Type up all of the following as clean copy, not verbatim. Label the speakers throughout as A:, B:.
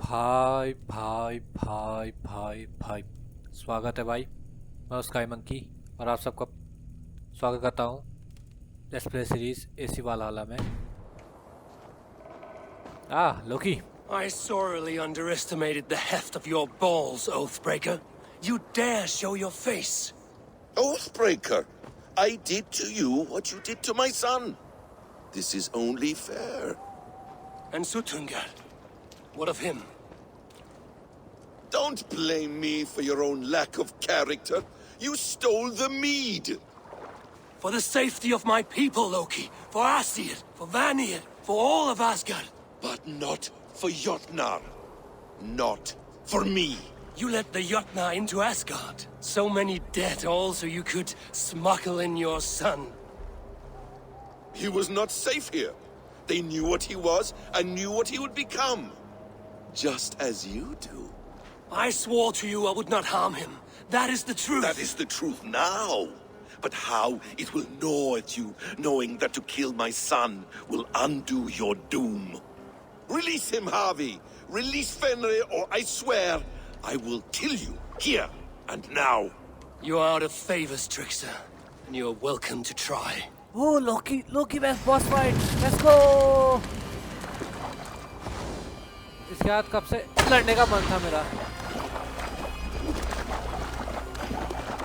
A: भाई भाई भाई भाई भाई, स्वागत है भाई। मैं स्काई मंकी और आप सबका स्वागत करता हूँ लेट्स प्ले सीरीज एसी वालहल्ला में। लोकी।
B: I sorely underestimated the heft of your balls, Oathbreaker. You dare show your face.
C: Oathbreaker, I did to you what you did to my son. This is only fair.
B: And Sutungar, what of him?
C: Don't blame me for your own lack of character. You stole the mead.
B: For the safety of my people, Loki. For Aesir, for Vanir, for all of Asgard.
C: But not for Jotnar. Not for me.
B: You let the Jotnar into Asgard. So many dead, all so you could smuggle in your son.
C: He was not safe here. They knew what he was and knew what he would become. Just as you do.
B: I swore to you I would not harm him. That is the truth.
C: That is the truth now. But how it will gnaw at you, knowing that to kill my son will undo your doom. Release him, Harvey. Release Fenrir, or I swear, I will kill you, here and now.
B: You are out of favors, trickster. And you are welcome to try.
A: Oh, Loki best boss fight. Let's go. इसके बाद कब से लड़ने का मन था मेरा।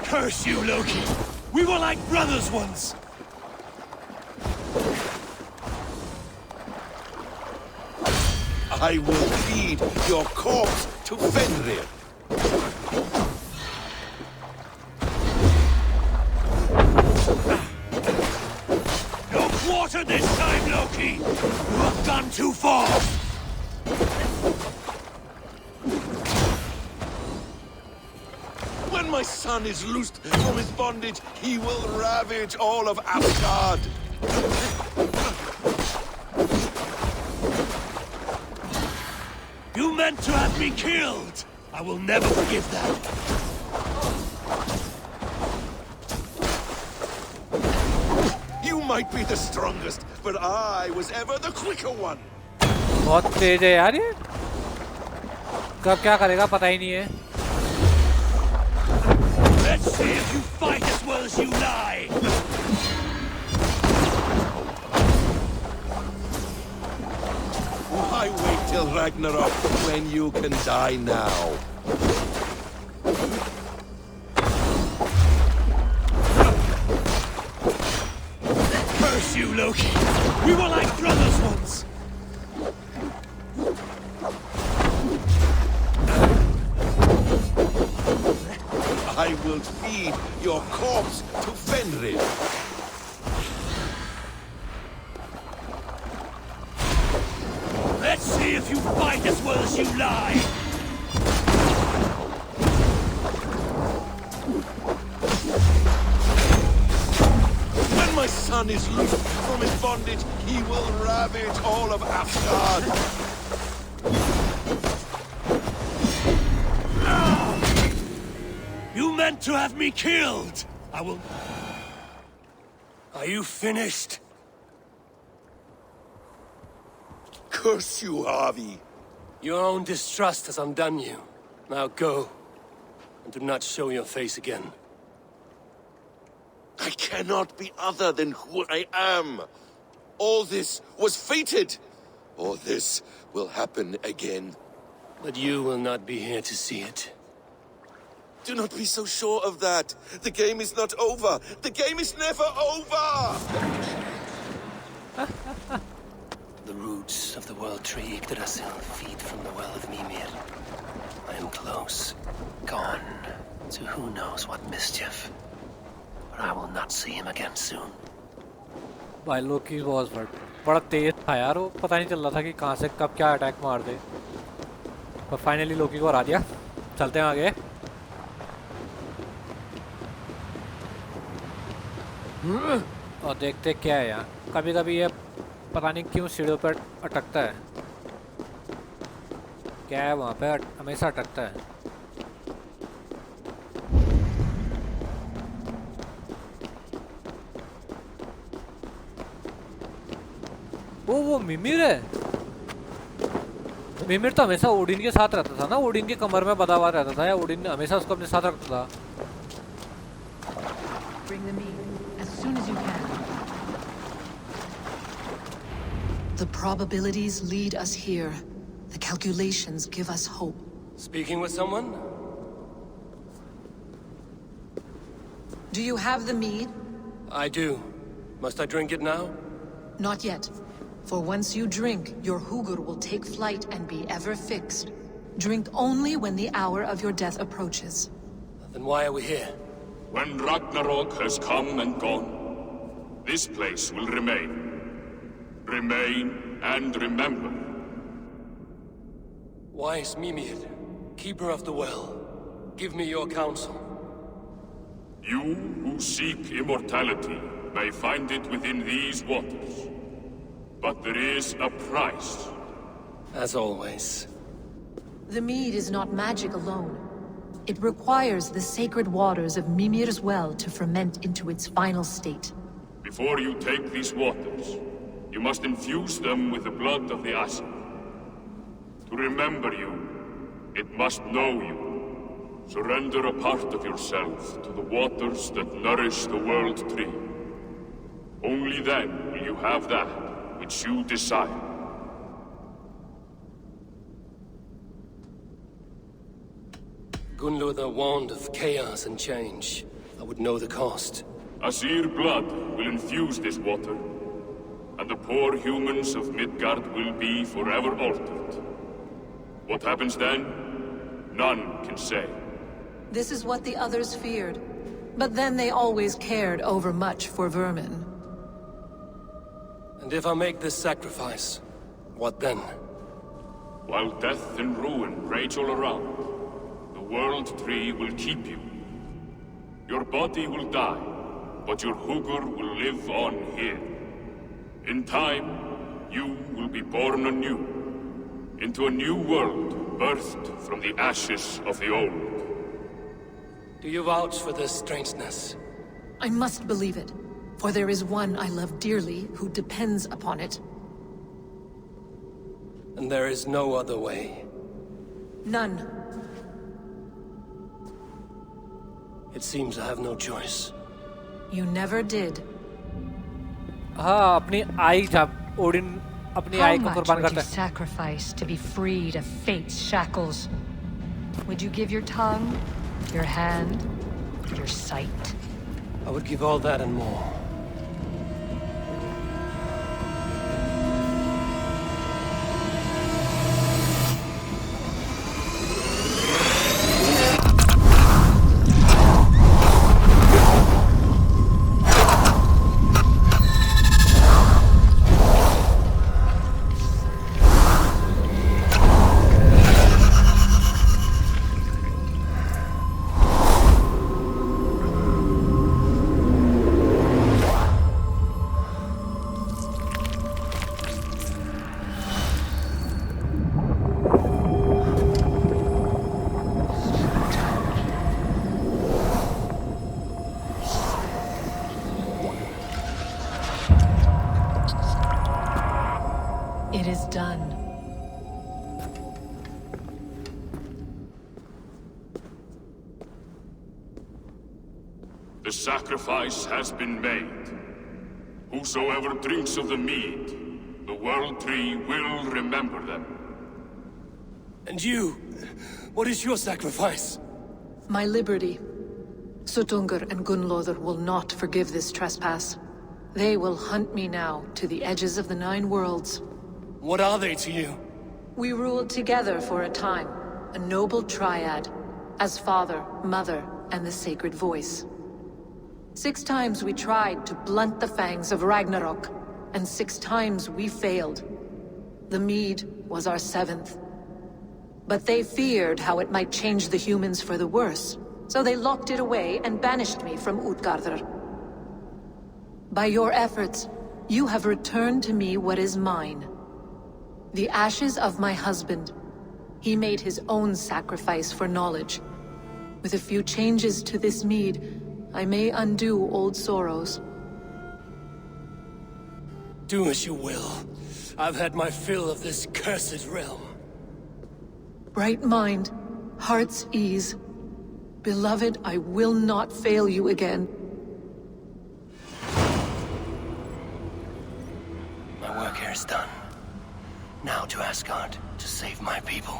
B: Curse you, Loki! We were like brothers once!
C: I will feed your corpse to Fenrir.
B: No quarter this time, Loki! You have gone too far!
C: When my son is loosed from his bondage, he will ravage all of Asgard.
B: You meant to have me killed! I will never forgive that!
C: You might be the strongest, but I was ever the quicker one.
A: बहुत तेज है यार ये। कब क्या करेगा पता ही नहीं है।
B: Let's see if you fight as well as you lie!
C: Why wait till Ragnarok when you can die now?
B: Curse you, Loki! We were like brothers once!
C: I will feed your corpse to Fenrir.
B: Let's see if you fight as well as you lie!
C: When my son is loosed from his bondage, he will ravage all of Asgard.
B: You meant to have me killed! I will... Are you finished?
C: Curse you, Harvey.
B: Your own distrust has undone you. Now go, and do not show your face again.
C: I cannot be other than who I am. All this was fated. All this will happen again.
B: But you will not be here to see it.
C: Do not be so sure of that. The game is not over. The game is never over!
B: The roots of the world tree Yggdrasil feed from the well of Mimir. I am close, gone to who knows what mischief. But I will not see him again soon.
A: भाई लोकी boss बड़ा तेज था यार, वो पता नहीं चल रहा था कि कहाँ से कब क्या अटैक मार दे। पर फाइनली लोकी को हरा दिया। चलते हैं आगे। और देखते क्या है यहाँ। कभी कभी ये पता नहीं क्यों सीढ़ियों पर अटकता है। क्या है वहाँ पे हमेशा अटकता है। वो मिमिर है। मिमिर तो हमेशा ओडिन के साथ रहता था ना, ओडिन के कमर में बंधा हुआ रहता था, या ओडिन हमेशा उसको अपने साथ रखता था।
D: Bring the meat as soon as you can. The probabilities lead us here. The calculations give us hope.
B: Speaking with someone?
D: Do you have the mead?
B: I do. Must I drink it now?
D: Not yet. For once you drink, your hugur will take flight and be ever fixed. Drink only when the hour of your death approaches.
B: Then why are we here?
E: When Ragnarok has come and gone, this place will remain. Remain and remember.
B: Wise Mimir, keeper of the well, give me your counsel.
E: You who seek immortality may find it within these waters. But there is a price.
B: As always.
D: The mead is not magic alone. It requires the sacred waters of Mimir's well to ferment into its final state.
E: Before you take these waters, you must infuse them with the blood of the Ashen. To remember you, it must know you. Surrender a part of yourself to the waters that nourish the World Tree. Only then will you have that which you desire.
B: Gunlother warned of chaos and change. I would know the cost.
E: Asir blood will infuse this water, and the poor humans of Midgard will be forever altered. What happens then? None can say.
D: This is what the others feared. But then they always cared overmuch for vermin.
B: And if I make this sacrifice, what then?
E: While death and ruin rage all around, the World Tree will keep you. Your body will die, but your hugur will live on here. In time, you will be born anew, into a new world birthed from the ashes of the old.
B: Do you vouch for this strangeness?
D: I must believe it, for there is one I love dearly who depends upon it.
B: And there is no other way.
D: None.
B: It seems I have no choice.
D: You never did.
A: हाँ, अपनी आई जब Odin अपनी
F: How
A: आई को
F: much
A: कुर्बान
F: would
A: करता
F: you
A: है।
F: sacrifice to be freed of fate's shackles? Would you give your tongue, your hand, your sight?
B: I would give all that and more.
D: It is done.
E: The sacrifice has been made. Whosoever drinks of the mead, the World Tree will remember them.
B: And you? What is your sacrifice?
D: My liberty. Suttungr and Gunnlóðr will not forgive this trespass. They will hunt me now to the edges of the Nine Worlds.
B: What are they to you?
D: We ruled together for a time, a noble triad, as father, mother, and the sacred voice. 6 times we tried to blunt the fangs of Ragnarok, and 6 times we failed. The mead was our 7th. But they feared how it might change the humans for the worse, so they locked it away and banished me from Utgardr. By your efforts, you have returned to me what is mine. The ashes of my husband. He made his own sacrifice for knowledge. With a few changes to this mead, I may undo old sorrows.
B: Do as you will. I've had my fill of this cursed realm.
D: bright mind, heart's ease. Beloved, I will not fail you again.
B: My work here is done. Now to Asgard to save my people.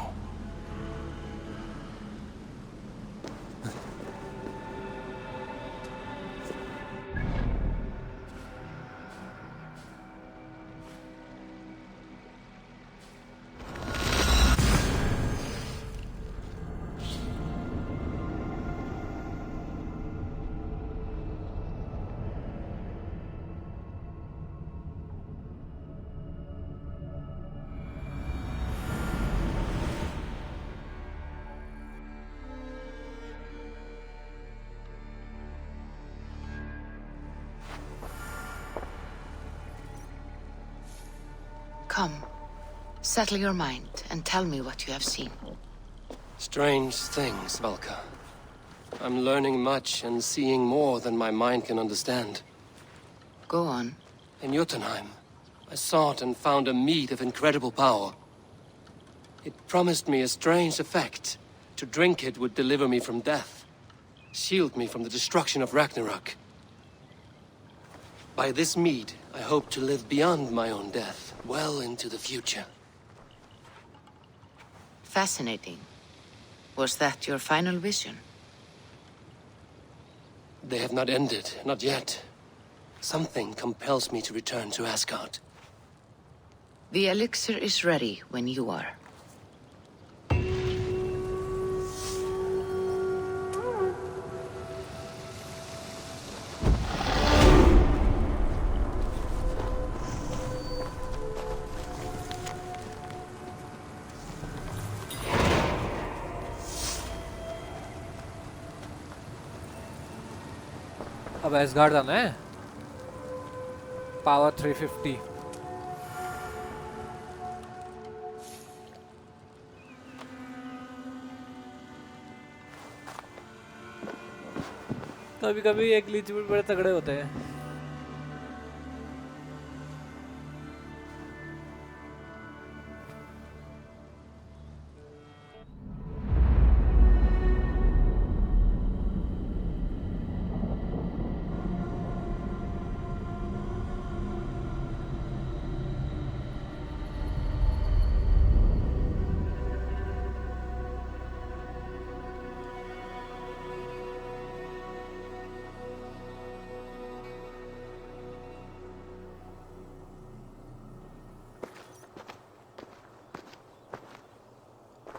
G: Come, settle your mind and tell me what you have seen.
B: Strange things, Valka. I'm learning much and seeing more than my mind can understand.
G: Go on.
B: In Jotunheim, I sought and found a mead of incredible power. It promised me a strange effect. To drink it would deliver me from death, shield me from the destruction of Ragnarok. By this mead, I hope to live beyond my own death, well into the future.
G: Fascinating. Was that your final vision?
B: They have not ended, not yet. Something compels me to return to Asgard.
G: The elixir is ready when you are.
A: अब ash gourd आना है power 350 कभी कभी एक glitch भी बड़े तगड़े होते हैं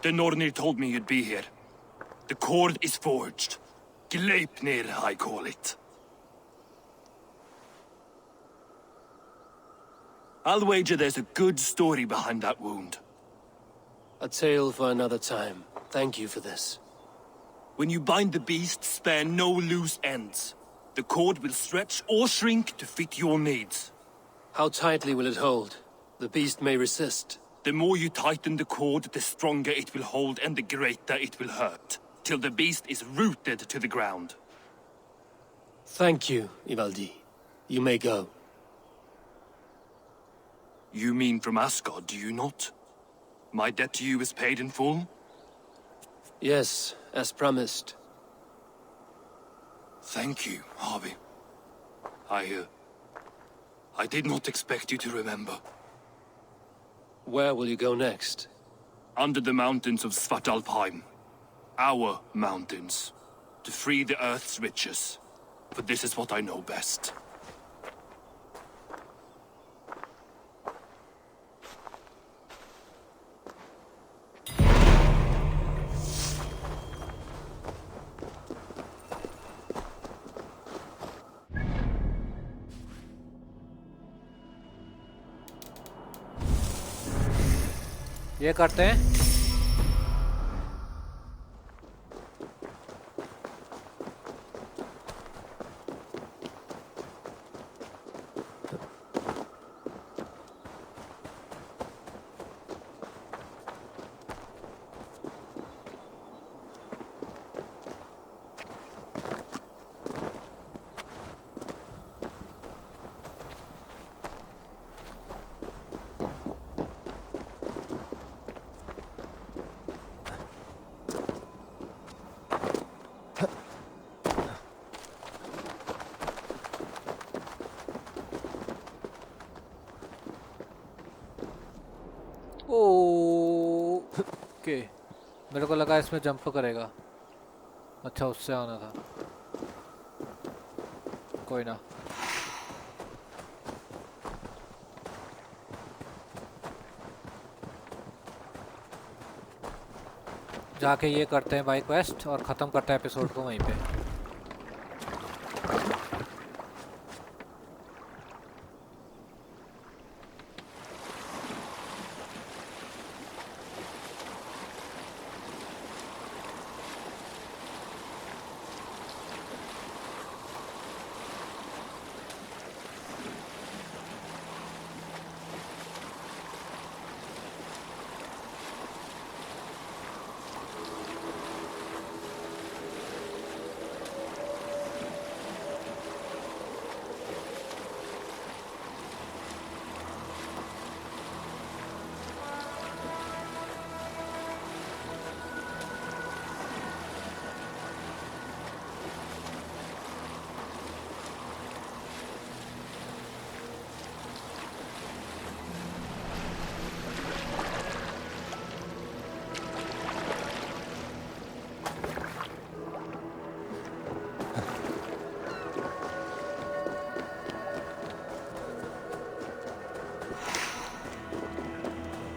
E: The Nornir told me you'd be here. The cord is forged. Gleipnir, I call it. I'll wager there's a good story behind that wound.
B: A tale for another time. Thank you for this.
E: When you bind the beast, spare no loose ends. The cord will stretch or shrink to fit your needs.
B: How tightly will it hold? The beast may resist.
E: The more you tighten the cord, the stronger it will hold and the greater it will hurt, till the beast is rooted to the ground.
B: Thank you, Ivaldi. You may go.
E: You mean from Asgard, do you not? My debt to you is paid in full?
B: Yes, as promised.
E: Thank you, Harvey. I did not expect you to remember.
B: Where will you go next?
E: Under the mountains of Svartalfheim. Our mountains. To free the Earth's riches. For this is what I know best.
A: ये करते हैं okay, मेरे को लगा इसमें jump करेगा। अच्छा, उससे आना था। कोई ना। जाके ये करते हैं भाई क्वेस्ट और ख़त्म करते हैं एपिसोड को वहीं पे।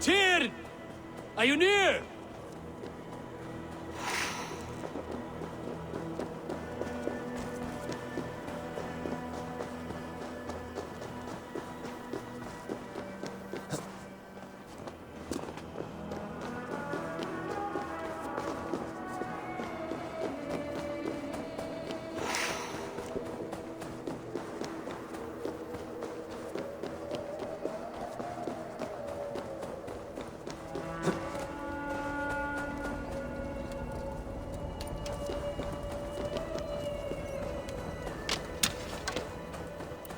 E: Tyr! Are you near?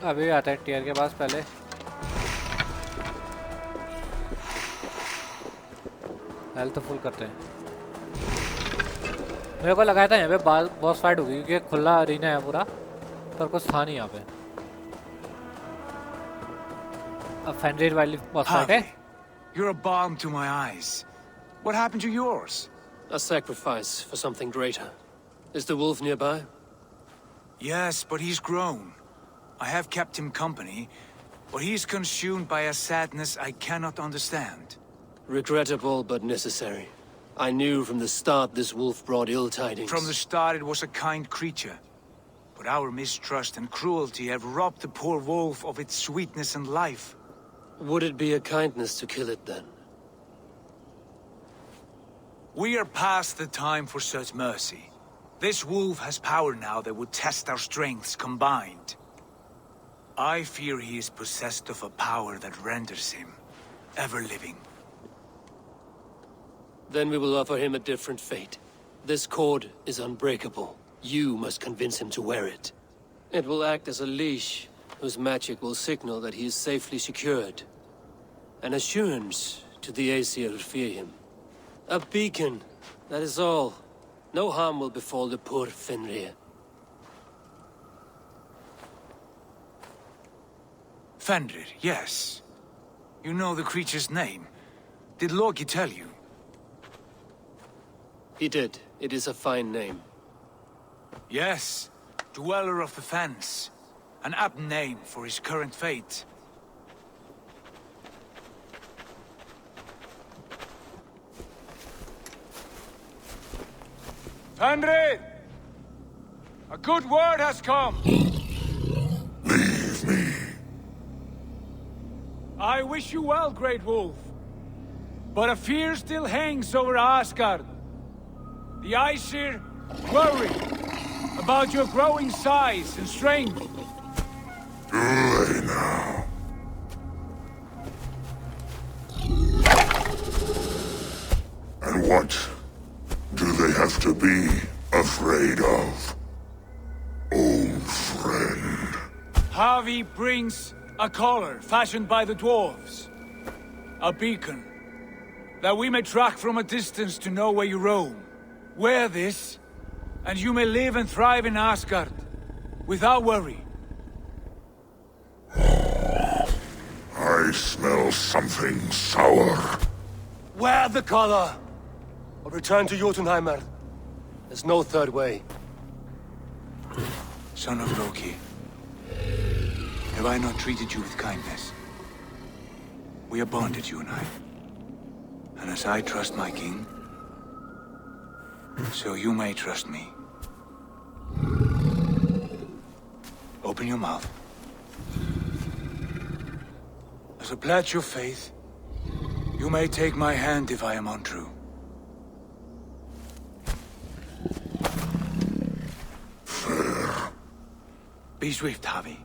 A: अभी आता है टीयर के पास। पहले हेल्थ फुल करते हैं। मेरे को लगाया था यहाँ पे बॉस फाइट होगी क्योंकि खुला अरीना है पूरा, पर कुछ था नहीं यहाँ पे। अब फेनरिर वाली बॉस फाइट है।
H: You're a balm to my eyes. What happened to yours?
B: A sacrifice for something greater. Is the wolf nearby?
H: Yes, but he's grown. I have kept him company, but he's consumed by a sadness I cannot understand.
B: Regrettable but necessary. I knew from the start this wolf brought ill tidings.
H: From the start it was a kind creature. But our mistrust and cruelty have robbed the poor wolf of its sweetness and life.
B: Would it be a kindness to kill it then?
H: We are past the time for such mercy. This wolf has power now that would test our strengths combined. I fear he is possessed of a power that renders him ever-living.
B: Then we will offer him a different fate. This cord is unbreakable. You must convince him to wear it. It will act as a leash, whose magic will signal that he is safely secured. An assurance to the Aesir who fear him. A beacon, that is all. No harm will befall the poor Fenrir.
H: Fenrir, yes. You know the creature's name. Did Loki tell you?
B: He did. It is a fine name.
H: Yes. Dweller of the Fens. An apt name for his current fate. Fenrir! A good word has come!
C: Leave me.
H: I wish you well, Great Wolf. But a fear still hangs over Asgard. The Aesir worry about your growing size and strength.
C: Too late now. And what do they have to be afraid of? Old friend.
H: Harvey brings a collar fashioned by the dwarves. A beacon. That we may track from a distance to know where you roam. Wear this, and you may live and thrive in Asgard. Without worry.
C: I smell something sour.
B: Wear the collar! Or return to Jotunheimer. There's no third way.
H: Son of Loki, have I not treated you with kindness? We are bonded, you and I. And as I trust my king, so you may trust me. Open your mouth. As a pledge of faith, you may take my hand if I am untrue.
C: Fair.
H: Be swift, Harvey.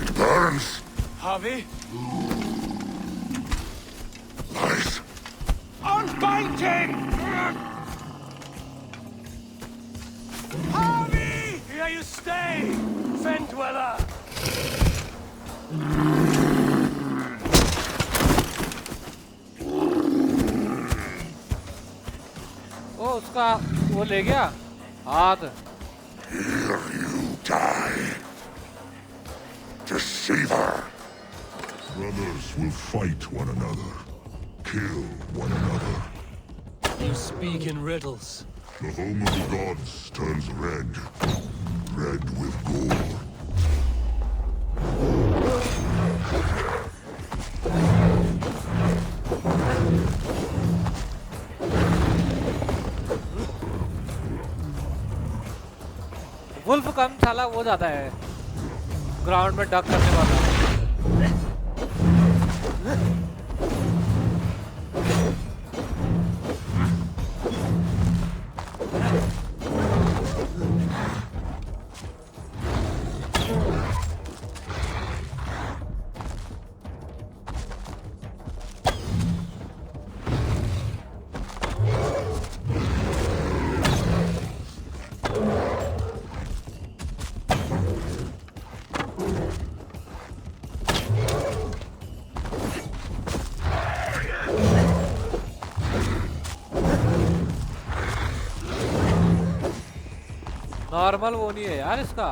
C: It burns.
H: Harvey?
C: Nice.
H: Unbinding! Harvey!
B: Here you stay, Fen Dweller!
A: ओ उसका वो ले गया हाथ।
C: Here you die. Deceiver. Brothers will fight one another. Kill one another.
B: You speak in riddles.
C: The home of the gods turns red. Red with gore.
A: Wolf come साला वो ज्यादा है ground में डक करने वाला। नॉर्मल वो नहीं है यार इसका।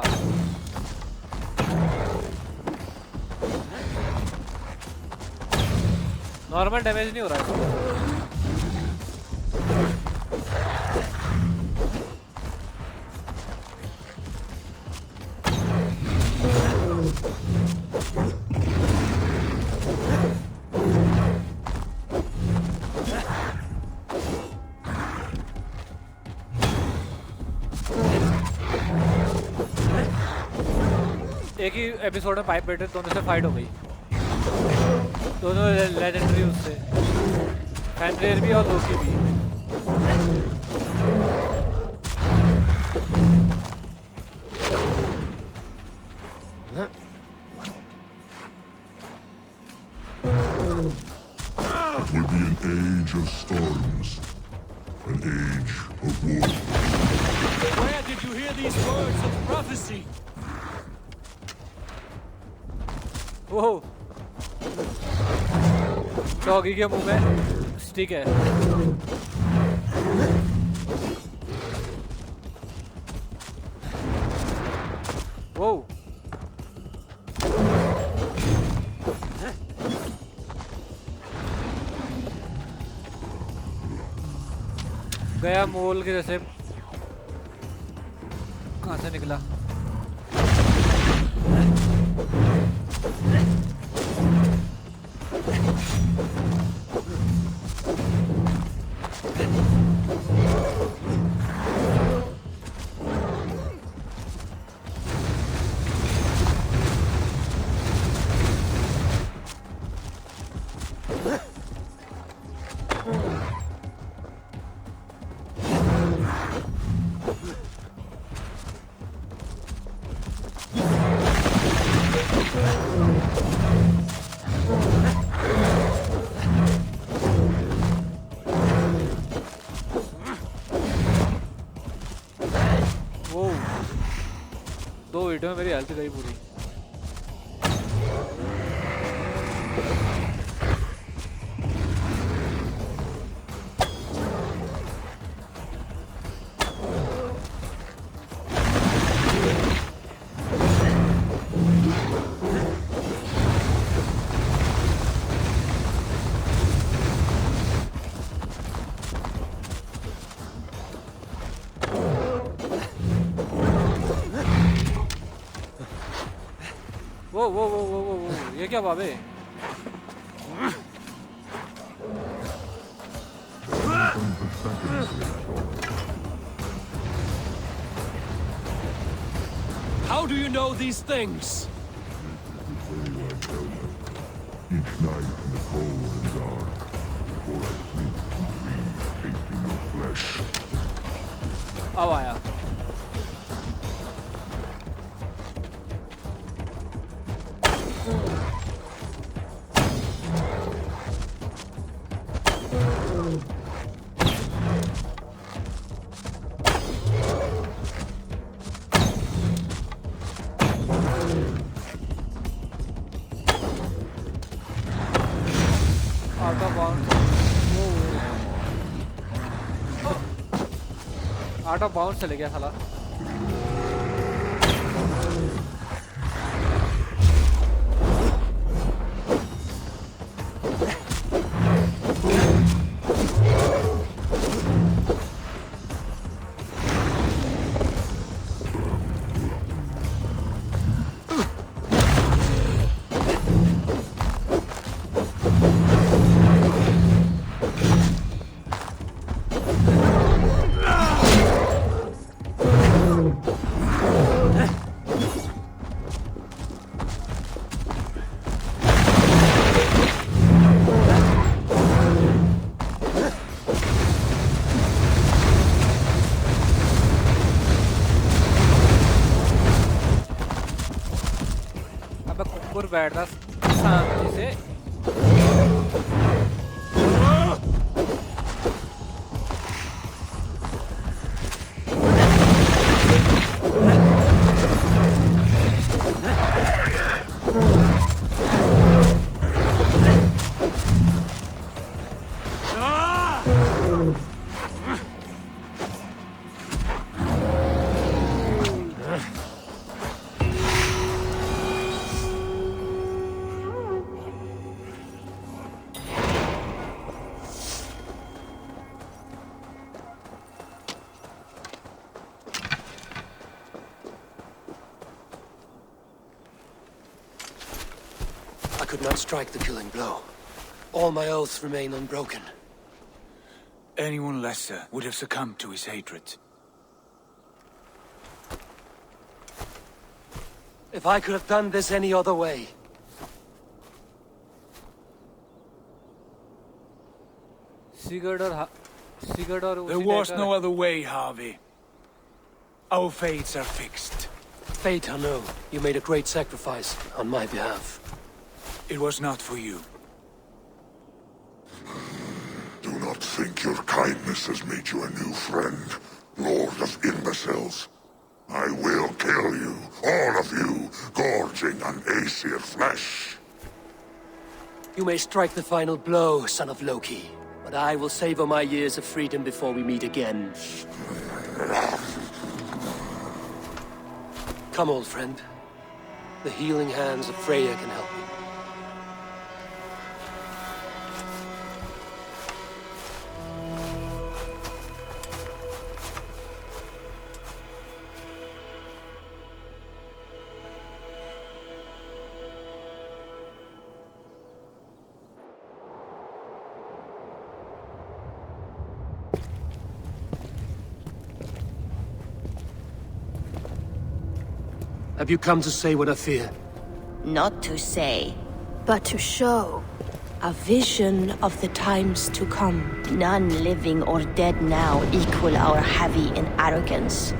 A: नॉर्मल डैमेज नहीं हो रहा है। एक ही एपिसोड में पाइप बेटे दोनों से फाइट हो गई। दोनों लेजेंडरी उससे फेनरियर भी और लोकी भी।
C: It will be an age of storms. An age of war.
B: Where did you hear these words of prophecy?
A: Oh doggy के मुंह में स्टिक है। ओह गया मोल के जैसे। कहाँ से निकला? दो वीडियो में मेरी हेल्थ गई पूरी। वो ये क्या बाबे?
B: How do you know these things?
I: Each night in the cold and dark, before I sleep and dream of tasting your flesh.
A: अब आया। आउट ऑफ बाउंड चले गया साला। बैठना शांति से।
B: I could not strike the killing blow. All my oaths remain unbroken.
H: Anyone lesser would have succumbed to his hatred.
B: If I could have done this any other way.
H: There was no other way, Harvey. Our fates are fixed.
B: Fate, I know. You made a great sacrifice on my behalf.
H: It was not for you.
I: Do not think your kindness has made you a new friend, Lord of Imbeciles. I will kill you, all of you, gorging on Aesir flesh.
B: You may strike the final blow, son of Loki, but I will savor my years of freedom before we meet again. Come, old friend. The healing hands of Freya can help you. Have you come to say what I fear?
J: Not to say,
K: but to show a vision of the times to come.
J: None living or dead now equal our heavy in arrogance.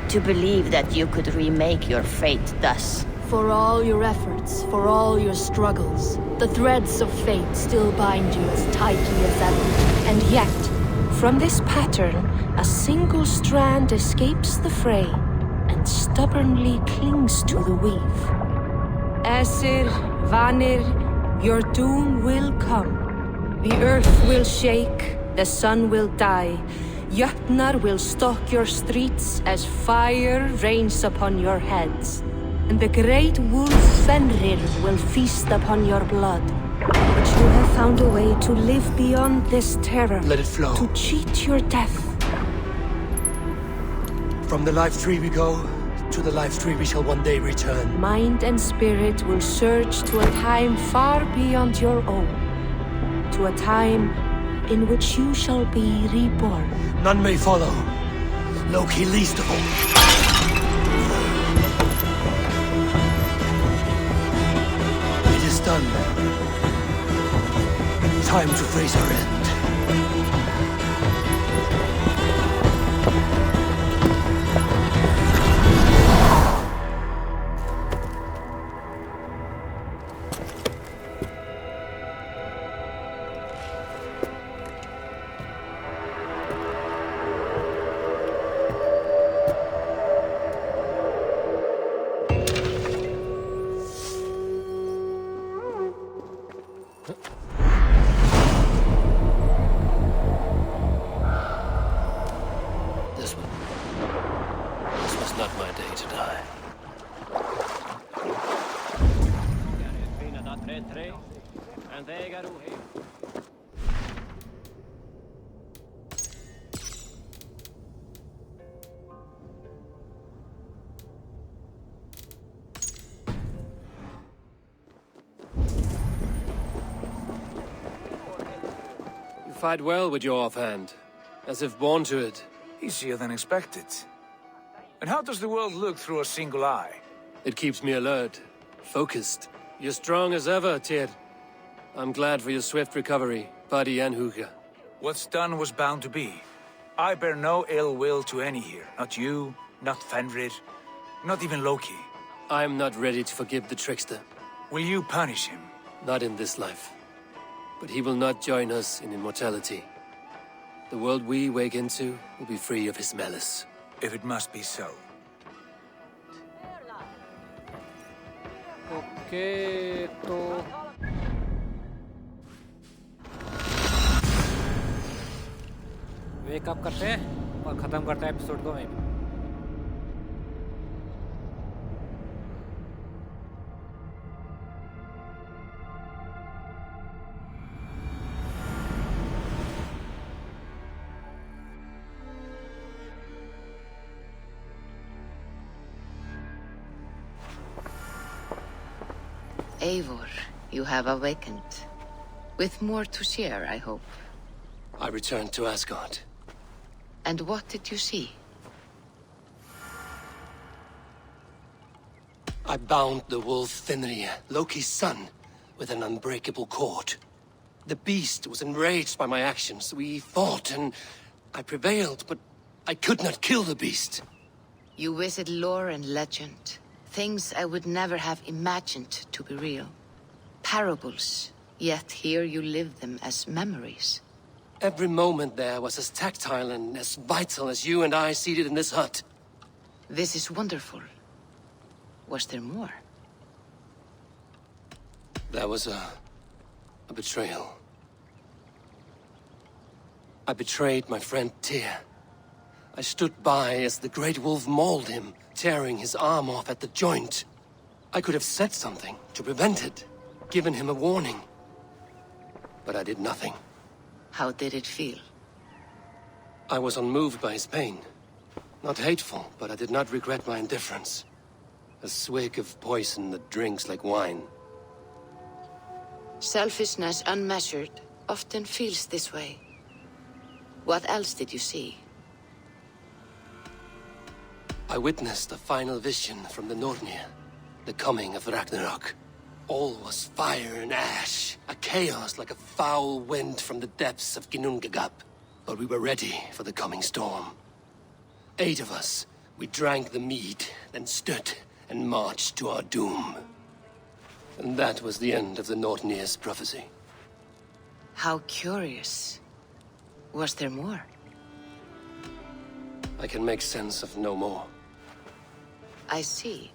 J: To believe that you could remake your fate thus.
K: For all your efforts, for all your struggles, the threads of fate still bind you as tightly as ever. And yet, from this pattern, a single strand escapes the fray and stubbornly clings to the weave. Aesir, Vanir, your doom will come. The earth will shake, the sun will die. Jötnar will stalk your streets as fire rains upon your heads. And the great wolf Fenrir will feast upon your blood. But you have found a way to live beyond this terror.
B: Let it flow.
K: To cheat your death.
B: From the life tree we go, To the life tree we shall one day return.
K: Mind and spirit will surge to a time far beyond your own. To a time in which you shall be reborn.
B: None may follow. Loki least of all. It is done. Time to face our end. This was not my day to die. You fight well with your offhand, as if born to it.
H: Easier than expected. And how does the world look through a single eye?
B: It keeps me alert, focused. You're strong as ever, Tyr. I'm glad for your swift recovery, Buddy and Huga.
H: What's done was bound to be. I bear no ill will to any here. Not you, not Fenrir, not even Loki.
B: I'm not ready to forgive the trickster.
H: Will you punish him?
B: Not in this life. But he will not join us in immortality. The world we wake into will be free of his malice.
H: If it must be so.
A: Okay तो wake up करते हैं और ख़त्म करते हैं episode को वहीं।
G: Eivor, you have awakened. With more to share, I hope.
B: I returned to Asgard.
G: And what did you see?
B: I bound the wolf Fenrir, Loki's son, with an unbreakable cord. The beast was enraged by my actions. We fought and I prevailed, but I could not kill the beast.
G: You visit lore and legend. Things I would never have imagined to be real. Parables, yet here you live them as memories.
B: Every moment there was as tactile and as vital as you and I seated in this hut.
G: This is wonderful. Was there more?
B: There was a betrayal. I betrayed my friend Tyr. I stood by as the great wolf mauled him, tearing his arm off at the joint. I could have said something to prevent it, given him a warning. But I did nothing.
G: How did it feel?
B: I was unmoved by his pain. Not hateful, but I did not regret my indifference. A swig of poison that drinks like wine.
G: Selfishness unmeasured often feels this way. What else did you see?
B: I witnessed a final vision from the Nornir, the coming of Ragnarok. All was fire and ash, a chaos like a foul wind from the depths of Ginnungagap. But we were ready for the coming storm. 8 of us, we drank the mead, then stood and marched to our doom. And that was the end of the Nornir's prophecy.
G: How curious. Was there more?
B: I can make sense of no more.
G: I see.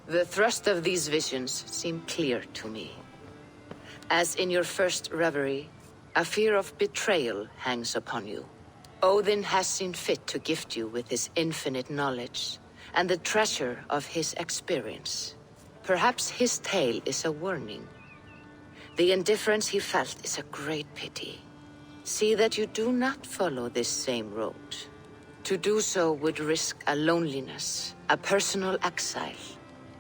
G: The thrust of these visions seem clear to me. As in your first reverie, a fear of betrayal hangs upon you. Odin has seen fit to gift you with his infinite knowledge, and the treasure of his experience. Perhaps his tale is a warning. The indifference he felt is a great pity. See that you do not follow this same road. To do so would risk a loneliness, a personal exile,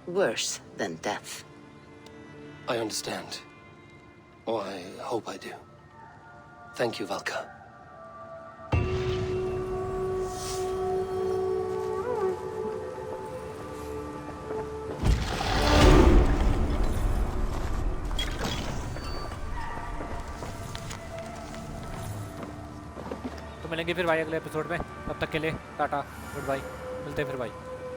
G: worse than death.
B: I understand. Or I hope I do. Thank you, Valka.
A: तो मिलेंगे फिर भाई अगले episode में। तब तक के लिए टाटा, गुड बाय, मिलते हैं फिर भाई।